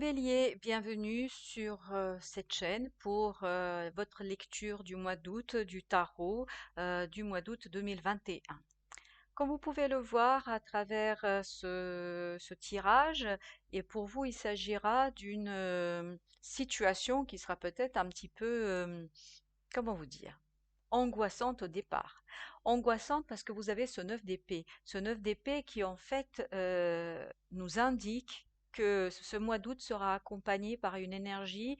Bélier, bienvenue sur cette chaîne pour votre lecture du mois d'août du tarot du mois d'août 2021. Comme vous pouvez le voir à travers ce tirage, et pour vous, il s'agira d'une situation qui sera peut-être un petit peu, comment vous dire, angoissante au départ. Angoissante parce que vous avez ce 9 d'épée. Ce 9 d'épée qui en fait nous indique que ce mois d'août sera accompagné par une énergie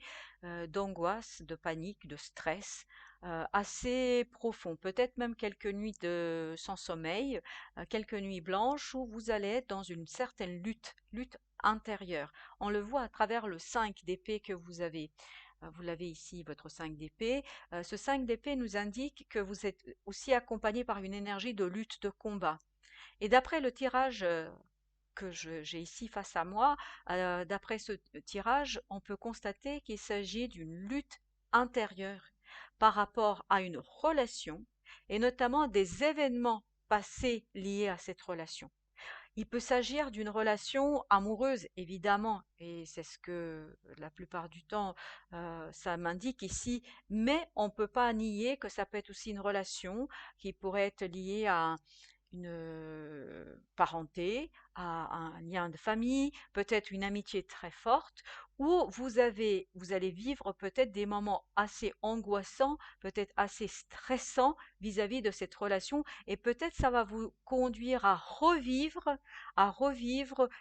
d'angoisse, de panique, de stress assez profond. Peut-être même quelques nuits sans sommeil, quelques nuits blanches où vous allez être dans une certaine lutte intérieure. On le voit à travers le 5 d'épée que vous avez. Vous l'avez ici, votre 5 d'épée. Ce 5 d'épée nous indique que vous êtes aussi accompagné par une énergie de lutte, de combat. Et d'après le tirage que j'ai ici face à moi, d'après ce tirage, on peut constater qu'il s'agit d'une lutte intérieure par rapport à une relation et notamment des événements passés liés à cette relation. Il peut s'agir d'une relation amoureuse, évidemment, et c'est ce que la plupart du temps ça m'indique ici, mais on ne peut pas nier que ça peut être aussi une relation qui pourrait être liée à une parenté, à un lien de famille, peut-être une amitié très forte, où vous allez vivre peut-être des moments assez angoissants, peut-être assez stressants vis-à-vis de cette relation, et peut-être ça va vous conduire à revivre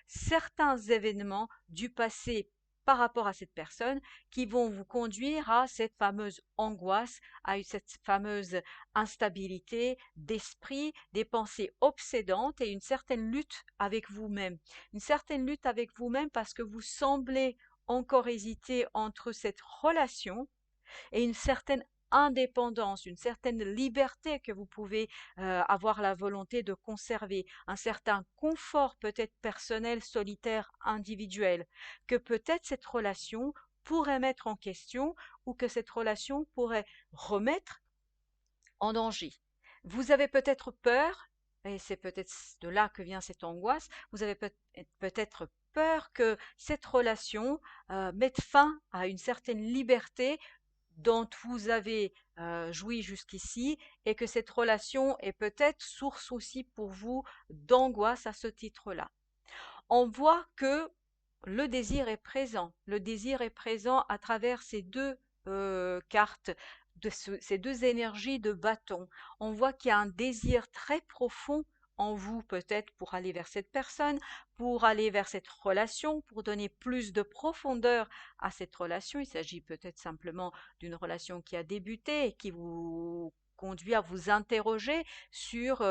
certains événements du passé par rapport à cette personne qui vont vous conduire à cette fameuse angoisse, à cette fameuse instabilité d'esprit, des pensées obsédantes et une certaine lutte avec vous-même. Une certaine lutte avec vous-même parce que vous semblez encore hésiter entre cette relation et une certaine indépendance, une certaine liberté que vous pouvez avoir la volonté de conserver, un certain confort peut-être personnel, solitaire, individuel, que peut-être cette relation pourrait mettre en question ou que cette relation pourrait remettre en danger. Vous avez peut-être peur, et c'est peut-être de là que vient cette angoisse, vous avez peut-être peur que cette relation mette fin à une certaine liberté dont vous avez joui jusqu'ici et que cette relation est peut-être source aussi pour vous d'angoisse à ce titre-là. On voit que le désir est présent à travers ces deux cartes, ces deux énergies de bâton. On voit qu'il y a un désir très profond en vous peut-être pour aller vers cette personne, pour aller vers cette relation, pour donner plus de profondeur à cette relation. Il s'agit peut-être simplement d'une relation qui a débuté et qui vous conduit à vous interroger sur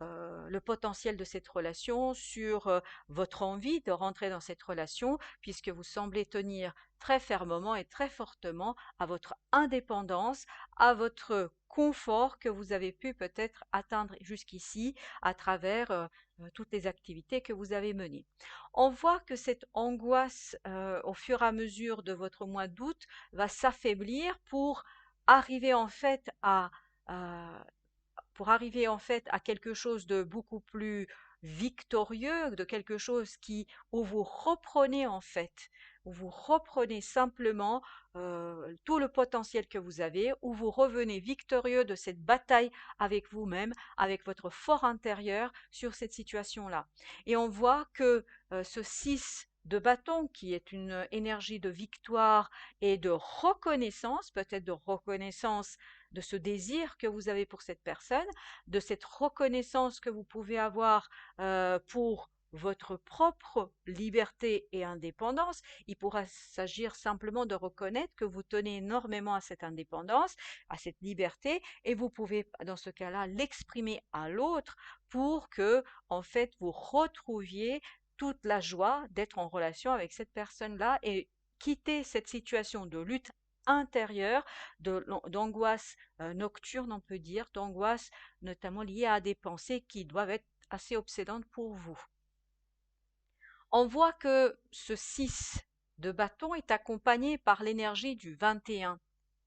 le potentiel de cette relation, sur votre envie de rentrer dans cette relation, puisque vous semblez tenir très fermement et très fortement à votre indépendance, à votre confort que vous avez pu peut-être atteindre jusqu'ici à travers toutes les activités que vous avez menées. On voit que cette angoisse, au fur et à mesure de votre mois d'août, va s'affaiblir arriver en fait à, à pour arriver en fait à quelque chose de beaucoup plus victorieux, de quelque chose où vous reprenez en fait, où vous reprenez simplement tout le potentiel que vous avez, où vous revenez victorieux de cette bataille avec vous-même, avec votre fort intérieur sur cette situation-là. Et on voit que ce 6 de bâton, qui est une énergie de victoire et de reconnaissance, peut-être de reconnaissance de ce désir que vous avez pour cette personne, de cette reconnaissance que vous pouvez avoir pour votre propre liberté et indépendance. Il pourra s'agir simplement de reconnaître que vous tenez énormément à cette indépendance, à cette liberté, et vous pouvez dans ce cas-là l'exprimer à l'autre pour que en fait vous retrouviez toute la joie d'être en relation avec cette personne-là et quitter cette situation de lutte intérieure, d'angoisse nocturne, on peut dire, d'angoisse notamment liée à des pensées qui doivent être assez obsédantes pour vous. On voit que ce 6 de bâton est accompagné par l'énergie du 21,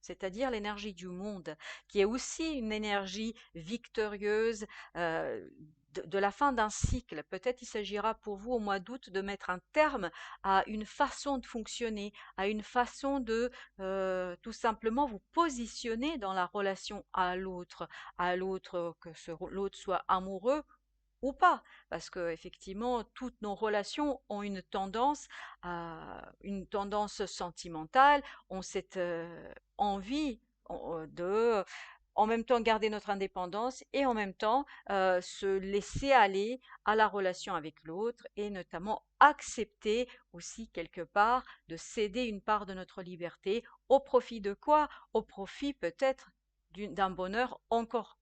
c'est-à-dire l'énergie du monde, qui est aussi une énergie victorieuse, de la fin d'un cycle. Peut-être il s'agira pour vous au mois d'août de mettre un terme à une façon de fonctionner, à une façon de tout simplement vous positionner dans la relation à l'autre, que l'autre soit amoureux ou pas, parce que effectivement toutes nos relations ont une tendance sentimentale, ont cette envie de en même temps garder notre indépendance et en même temps se laisser aller à la relation avec l'autre et notamment accepter aussi quelque part de céder une part de notre liberté au profit de quoi? Au profit peut-être d'un bonheur encore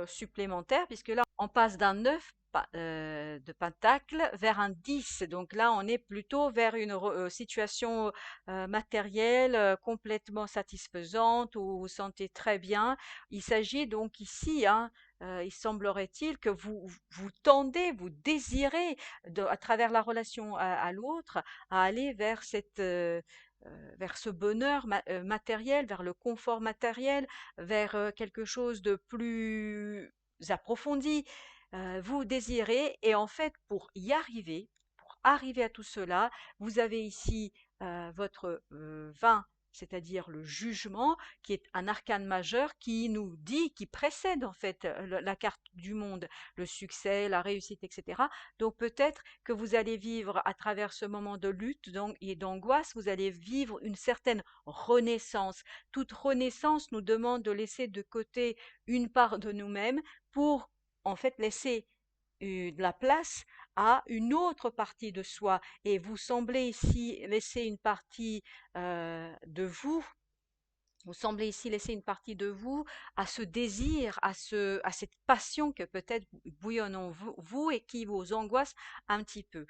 supplémentaire, puisque là, on passe d'un 9 de pentacle vers un 10. Donc là, on est plutôt vers une situation matérielle complètement satisfaisante, où vous vous sentez très bien. Il s'agit donc ici, hein, il semblerait-il que vous tendez, vous désirez, à travers la relation à l'autre, à aller vers ce bonheur matériel, vers le confort matériel, vers quelque chose de plus approfondi. Vous désirez et en fait pour arriver à tout cela, vous avez ici votre 20, c'est-à-dire le jugement, qui est un arcane majeur qui nous dit, qui précède en fait la carte du monde, le succès, la réussite, etc. Donc peut-être que vous allez vivre à travers ce moment de lutte et d'angoisse, vous allez vivre une certaine renaissance. Toute renaissance nous demande de laisser de côté une part de nous-mêmes pour en fait laisser de la place à une autre partie de soi. Et vous semblez ici laisser une partie de vous. Vous semblez ici laisser une partie de vous à ce désir, à cette passion que peut-être bouillonne en vous et qui vous angoisse un petit peu.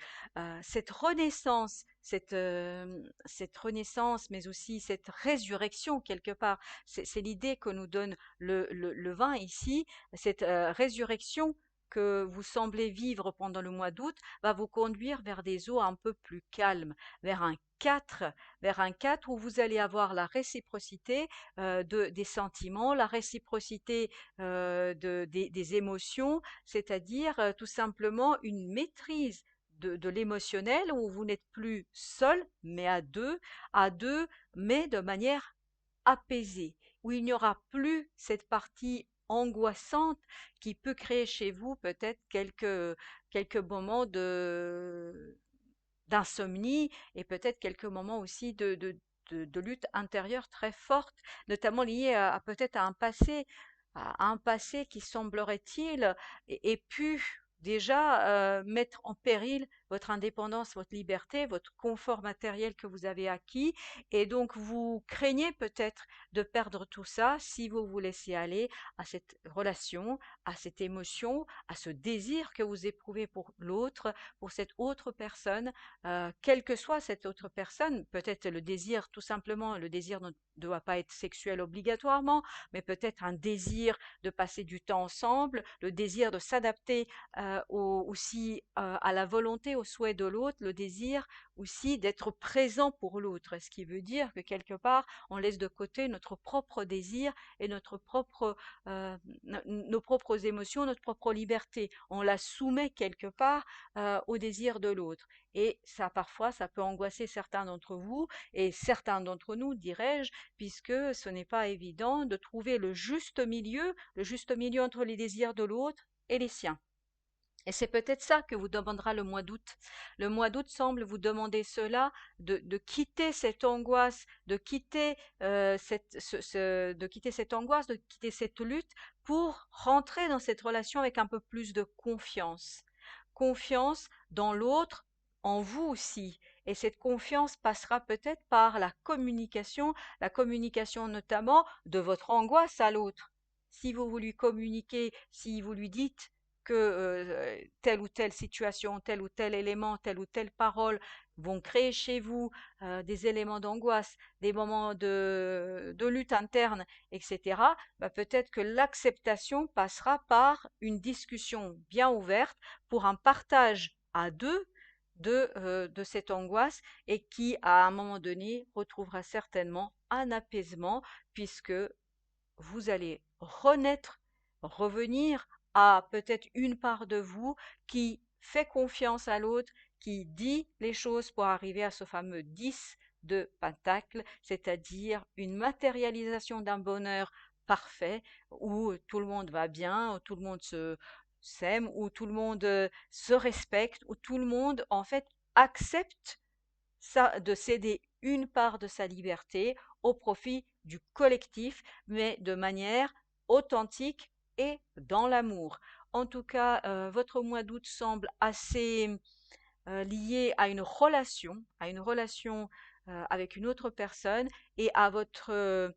Cette renaissance, cette renaissance, mais aussi cette résurrection quelque part, c'est l'idée que nous donne le vin ici, cette résurrection que vous semblez vivre pendant le mois d'août va vous conduire vers des eaux un peu plus calmes, vers un 4, vers un 4 où vous allez avoir la réciprocité des sentiments, la réciprocité des émotions, c'est-à-dire tout simplement une maîtrise de l'émotionnel où vous n'êtes plus seul, mais à deux, mais de manière apaisée, où il n'y aura plus cette partie angoissante qui peut créer chez vous peut-être quelques moments d'insomnie et peut-être quelques moments aussi de lutte intérieure très forte, notamment liée peut-être à un passé qui semblerait-il ait pu déjà mettre en péril votre indépendance, votre liberté, votre confort matériel que vous avez acquis, et donc vous craignez peut-être de perdre tout ça si vous vous laissez aller à cette relation, à cette émotion, à ce désir que vous éprouvez pour l'autre, pour cette autre personne, quelle que soit cette autre personne. Peut-être le désir, tout simplement, le désir ne doit pas être sexuel obligatoirement, mais peut-être un désir de passer du temps ensemble, le désir de s'adapter aussi à la volonté, au souhait de l'autre, le désir aussi d'être présent pour l'autre, ce qui veut dire que quelque part, on laisse de côté notre propre désir et nos propres émotions, notre propre liberté. On la soumet quelque part au désir de l'autre. Et ça, parfois, ça peut angoisser certains d'entre vous et certains d'entre nous, dirais-je, puisque ce n'est pas évident de trouver le juste milieu entre les désirs de l'autre et les siens. Et c'est peut-être ça que vous demandera le mois d'août. Le mois d'août semble vous demander cela, de quitter cette angoisse, de quitter cette angoisse, de quitter cette lutte pour rentrer dans cette relation avec un peu plus de confiance. Confiance dans l'autre, en vous aussi. Et cette confiance passera peut-être par la communication notamment de votre angoisse à l'autre. Si vous lui communiquez, si vous lui dites que telle ou telle situation, tel ou tel élément, telle ou telle parole vont créer chez vous des éléments d'angoisse, des moments de lutte interne, etc., bah, peut-être que l'acceptation passera par une discussion bien ouverte pour un partage à deux de cette angoisse et qui, à un moment donné, retrouvera certainement un apaisement puisque vous allez renaître, revenir à peut-être une part de vous qui fait confiance à l'autre, qui dit les choses pour arriver à ce fameux 10 de Pentacle, c'est-à-dire une matérialisation d'un bonheur parfait, où tout le monde va bien, où tout le monde se s'aime, où tout le monde se respecte, où tout le monde en fait accepte ça, de céder une part de sa liberté au profit du collectif, mais de manière authentique et dans l'amour. En tout cas, votre mois d'août semble assez lié à une relation avec une autre personne et à votre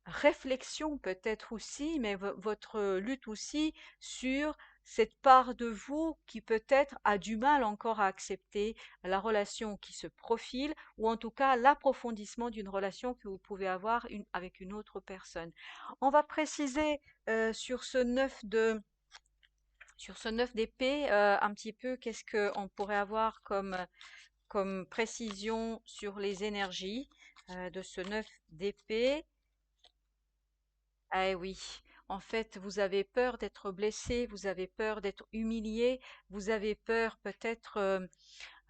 réflexion peut-être aussi, mais votre lutte aussi sur cette part de vous qui peut-être a du mal encore à accepter la relation qui se profile ou en tout cas l'approfondissement d'une relation que vous pouvez avoir avec une autre personne. On va préciser sur ce 9 de sur ce 9 d'épée un petit peu qu'est-ce qu'on pourrait avoir comme précision sur les énergies de ce 9 d'épée. Eh oui, en fait, vous avez peur d'être blessé, vous avez peur d'être humilié, vous avez peur peut-être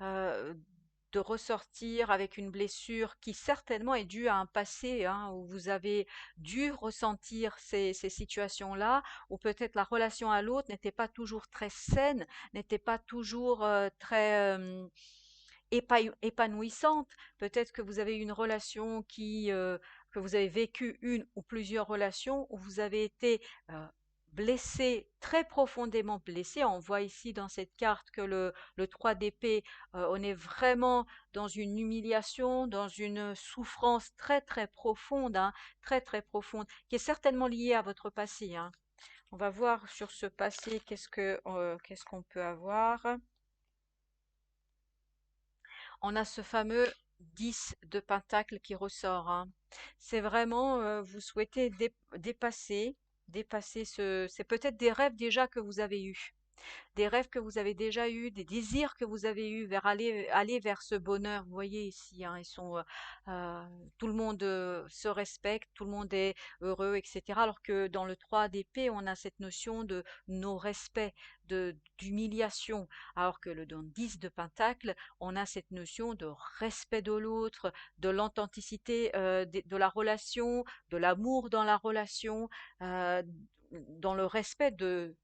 euh, de ressortir avec une blessure qui certainement est due à un passé, hein, où vous avez dû ressentir ces situations-là, où peut-être la relation à l'autre n'était pas toujours très saine, n'était pas toujours très épanouissante. Peut-être que vous avez eu une relation que vous avez vécu une ou plusieurs relations où vous avez été blessé, très profondément blessé. On voit ici dans cette carte que le 3 d'épée, on est vraiment dans une humiliation, dans une souffrance très très profonde, hein, très très profonde, qui est certainement liée à votre passé, hein. On va voir sur ce passé qu'est-ce qu'on peut avoir. On a ce fameux 10 de pentacle qui ressort, hein. C'est vraiment, vous souhaitez dépasser c'est peut-être des rêves déjà que vous avez eus, des rêves que vous avez déjà eus, des désirs que vous avez eus vers aller vers ce bonheur. Vous voyez ici, hein, euh, tout le monde se respecte, tout le monde est heureux, etc. Alors que dans le 3 d'épée, on a cette notion de non-respect, d'humiliation. Alors que dans le 10 de pentacle, on a cette notion de respect de l'autre, de l'authenticité de la relation, de l'amour dans la relation, euh, dans le respect de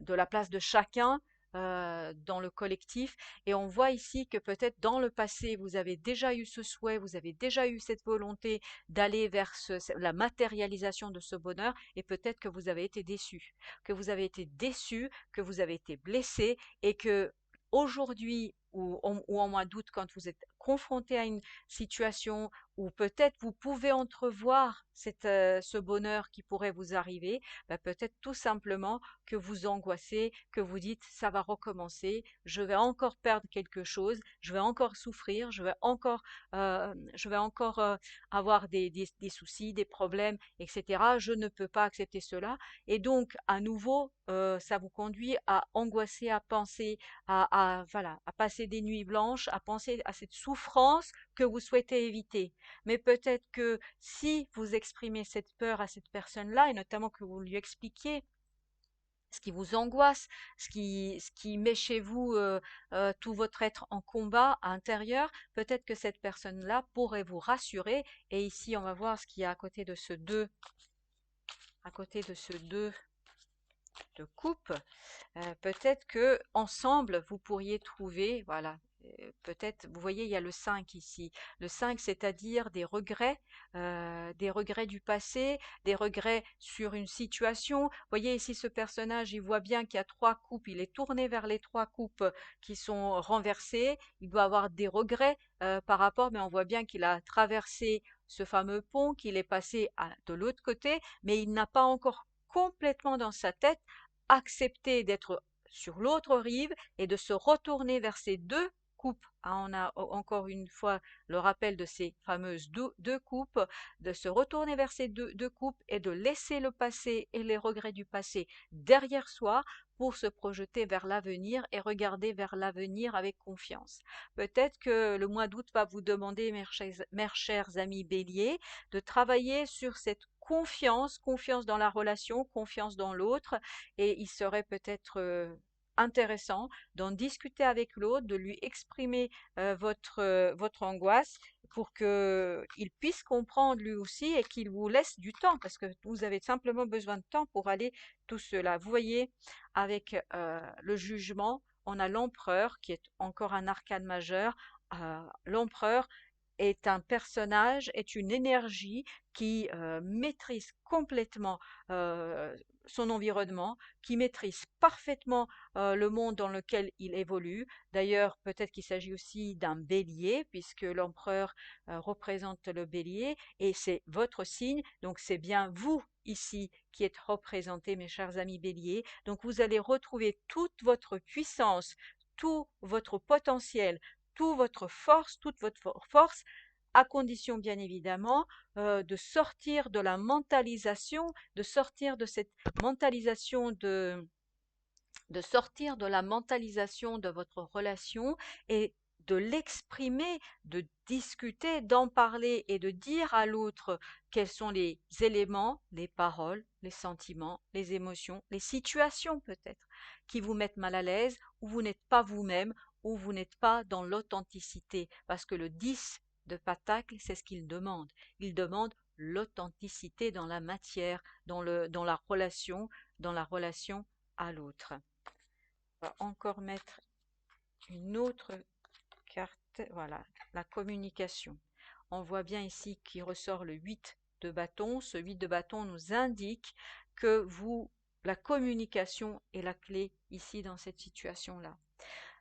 la place de chacun dans le collectif. Et on voit ici que peut-être dans le passé, vous avez déjà eu ce souhait, vous avez déjà eu cette volonté d'aller vers la matérialisation de ce bonheur, et peut-être que vous avez été déçu, que vous avez été blessé, et que aujourd'hui ou en mois d'août, quand vous êtes confronté à une situation où peut-être vous pouvez entrevoir ce bonheur qui pourrait vous arriver, bah, peut-être tout simplement que vous angoissez, que vous dites ça va recommencer, je vais encore perdre quelque chose, je vais encore souffrir, je vais encore avoir des soucis, des problèmes, etc. Je ne peux pas accepter cela. Et donc, à nouveau, ça vous conduit à angoisser, à penser, voilà, à passer des nuits blanches, à penser à cette souffrance que vous souhaitez éviter. Mais peut-être que si vous exprimez cette peur à cette personne-là, et notamment que vous lui expliquiez ce qui vous angoisse, ce qui met chez vous tout votre être en combat intérieur, peut-être que cette personne-là pourrait vous rassurer. Et ici, on va voir ce qu'il y a à côté de ce 2, à côté de ce 2 de coupe. Peut-être que ensemble vous pourriez trouver, voilà, peut-être, vous voyez, il y a le 5 ici. Le 5, c'est-à-dire des regrets du passé, des regrets sur une situation. Vous voyez ici ce personnage, il voit bien qu'il y a 3 coupes, il est tourné vers les 3 coupes qui sont renversées. Il doit avoir des regrets par rapport, mais on voit bien qu'il a traversé ce fameux pont, qu'il est passé de l'autre côté, mais il n'a pas encore complètement dans sa tête accepter d'être sur l'autre rive et de se retourner vers ces 2 coupes, hein, on a encore une fois le rappel de ces fameuses deux coupes, de se retourner vers ces deux coupes et de laisser le passé et les regrets du passé derrière soi pour se projeter vers l'avenir et regarder vers l'avenir avec confiance. Peut-être que le mois d'août va vous demander, mes chers amis béliers, de travailler sur cette confiance, confiance dans la relation, confiance dans l'autre, et il serait peut-être intéressant d'en discuter avec l'autre, de lui exprimer votre angoisse pour qu'il puisse comprendre lui aussi et qu'il vous laisse du temps parce que vous avez simplement besoin de temps pour aller tout cela. Vous voyez, avec le jugement, on a l'empereur qui est encore un arcane majeur. L'empereur est un personnage, est une énergie qui maîtrise complètement euh, son environnement, qui maîtrise parfaitement le monde dans lequel il évolue. D'ailleurs, peut-être qu'il s'agit aussi d'un bélier, puisque l'empereur représente le bélier, et c'est votre signe, donc c'est bien vous ici qui êtes représentés, mes chers amis béliers. Donc vous allez retrouver toute votre puissance, tout votre potentiel, toute votre force, à condition bien évidemment de sortir de la mentalisation, de sortir de cette mentalisation de sortir de la mentalisation de votre relation et de l'exprimer, de discuter, d'en parler et de dire à l'autre quels sont les éléments, les paroles, les sentiments, les émotions, les situations peut-être qui vous mettent mal à l'aise, où vous n'êtes pas vous-même, où vous n'êtes pas dans l'authenticité. Parce que le 10 de Pentacle, c'est ce qu'il demande. Il demande l'authenticité dans la matière, dans la relation à l'autre. On va encore mettre une autre carte, voilà, la communication. On voit bien ici qu'il ressort le 8 de bâton. Ce 8 de bâton nous indique que la communication est la clé ici dans cette situation-là.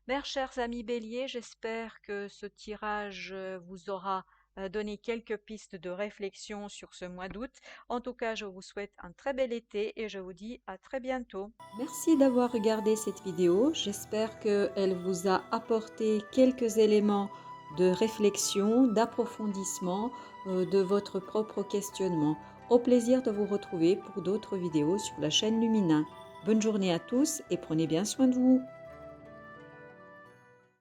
Mes chers amis béliers, j'espère que ce tirage vous aura donné quelques pistes de réflexion sur ce mois d'août. En tout cas, je vous souhaite un très bel été et je vous dis à très bientôt. Merci d'avoir regardé cette vidéo. J'espère qu'elle vous a apporté quelques éléments de réflexion, d'approfondissement de votre propre questionnement. Au plaisir de vous retrouver pour d'autres vidéos sur la chaîne Lumina. Bonne journée à tous et prenez bien soin de vous.